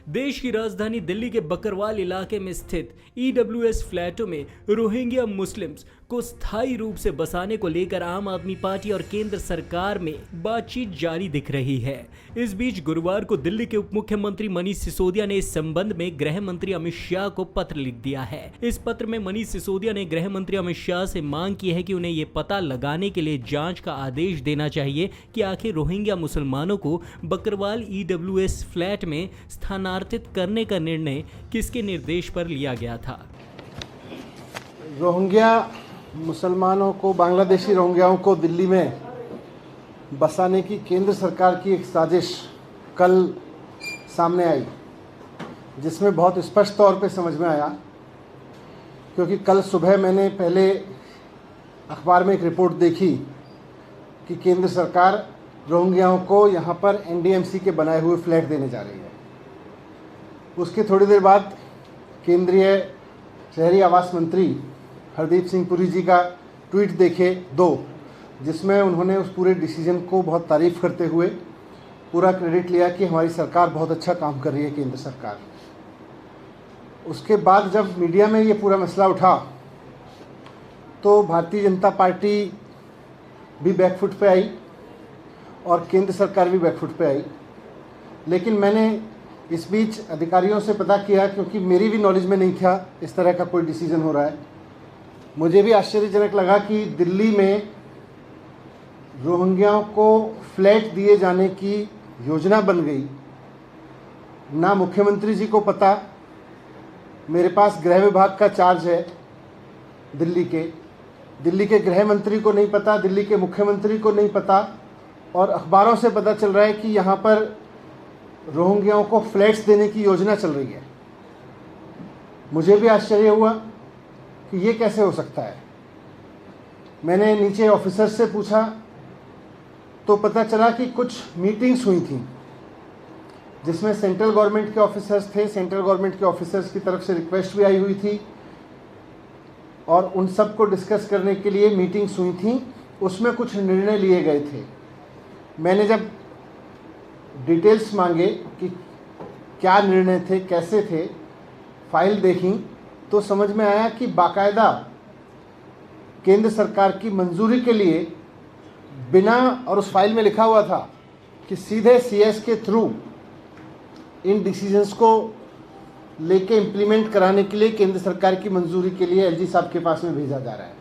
देश की राजधानी दिल्ली के बकरवाल इलाके में स्थित ईडब्ल्यूएस फ्लैटों में रोहिंग्या मुस्लिम्स को स्थायी रूप से बसाने को लेकर आम आदमी पार्टी और केंद्र सरकार में बातचीत जारी दिख रही है। इस बीच गुरुवार को दिल्ली के उप मुख्यमंत्री मनीष सिसोदिया ने इस संबंध में गृह मंत्री अमित शाह को पत्र लिख दिया है। इस पत्र में मनीष सिसोदिया ने गृह मंत्री अमित शाह से मांग की है कि उन्हें ये पता लगाने के लिए जांच का आदेश देना चाहिए कि आखिर रोहिंग्या मुसलमानों को बकरवाल ईडब्ल्यूएस फ्लैट में स्थानांतरित करने का निर्णय किसके निर्देश पर लिया गया था। रोहिंग्या मुसलमानों को, बांग्लादेशी रोहिंग्याओं को दिल्ली में बसाने की केंद्र सरकार की एक साजिश कल सामने आई, जिसमें बहुत स्पष्ट तौर पे समझ में आया, क्योंकि कल सुबह मैंने पहले अखबार में एक रिपोर्ट देखी कि केंद्र सरकार रोहिंग्याओं को यहाँ पर एनडीएमसी के बनाए हुए फ्लैट देने जा रही है। उसके थोड़ी देर बाद केंद्रीय शहरी आवास मंत्री हरदीप सिंह पुरी जी का ट्वीट देखे जिसमें उन्होंने उस पूरे डिसीजन को बहुत तारीफ़ करते हुए पूरा क्रेडिट लिया कि हमारी सरकार बहुत अच्छा काम कर रही है, केंद्र सरकार। उसके बाद जब मीडिया में ये पूरा मसला उठा तो भारतीय जनता पार्टी भी बैकफुट पे आई और केंद्र सरकार भी बैकफुट पे आई। लेकिन मैंने इस बीच अधिकारियों से पता किया, क्योंकि मेरी भी नॉलेज में नहीं था इस तरह का कोई डिसीजन हो रहा है। मुझे भी आश्चर्यजनक लगा कि दिल्ली में रोहिंग्याओं को फ्लैट दिए जाने की योजना बन गई। ना मुख्यमंत्री जी को पता, मेरे पास गृह विभाग का चार्ज है दिल्ली के गृह मंत्री को नहीं पता, दिल्ली के मुख्यमंत्री को नहीं पता, और अखबारों से पता चल रहा है कि यहाँ पर रोहिंग्याओं को फ्लैट्स देने की योजना चल रही है। मुझे भी आश्चर्य हुआ कि ये कैसे हो सकता है। मैंने नीचे ऑफिसर से पूछा तो पता चला कि कुछ मीटिंग्स हुई थी जिसमें सेंट्रल गवर्नमेंट के ऑफिसर्स थे। सेंट्रल गवर्नमेंट के ऑफिसर्स की तरफ से रिक्वेस्ट भी आई हुई थी और उन सब को डिस्कस करने के लिए मीटिंग्स हुई थी। उसमें कुछ निर्णय लिए गए थे। मैंने जब डिटेल्स मांगे कि क्या निर्णय थे, कैसे थे, फाइल देखी तो समझ में आया कि बाकायदा केंद्र सरकार की मंजूरी के लिए बिना, और उस फाइल में लिखा हुआ था कि सीधे सीएस के थ्रू इन डिसीजंस को लेके इम्प्लीमेंट कराने के लिए केंद्र सरकार की मंजूरी के लिए एलजी साहब के पास में भेजा जा रहा है।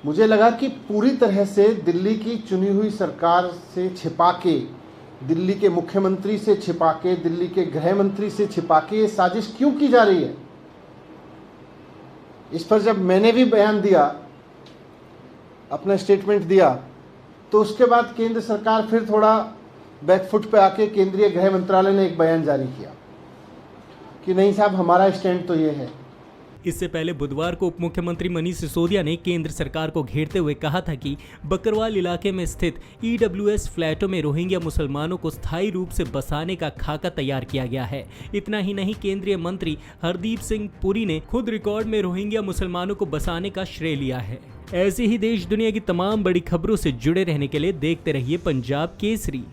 मुझे लगा कि पूरी तरह से दिल्ली की चुनी हुई सरकार से छिपा के, दिल्ली के मुख्यमंत्री से छिपा के, दिल्ली के गृह मंत्री से छिपा के ये साजिश क्यों की जा रही है। इस पर जब मैंने भी बयान दिया, अपना स्टेटमेंट दिया, तो उसके बाद केंद्र सरकार फिर थोड़ा बैकफुट पे आके केंद्रीय गृह मंत्रालय ने एक बयान जारी किया कि नहीं साहब, हमारा स्टैंड तो ये है। इससे पहले बुधवार को उप मुख्यमंत्री मनीष सिसोदिया ने केंद्र सरकार को घेरते हुए कहा था कि बकरवाल इलाके में स्थित ईडब्ल्यूएस फ्लैटों में रोहिंग्या मुसलमानों को स्थायी रूप से बसाने का खाका तैयार किया गया है। इतना ही नहीं, केंद्रीय मंत्री हरदीप सिंह पुरी ने खुद रिकॉर्ड में रोहिंग्या मुसलमानों को बसाने का श्रेय लिया है। ऐसे ही देश दुनिया की तमाम बड़ी खबरों से जुड़े रहने के लिए देखते रहिए पंजाब केसरी।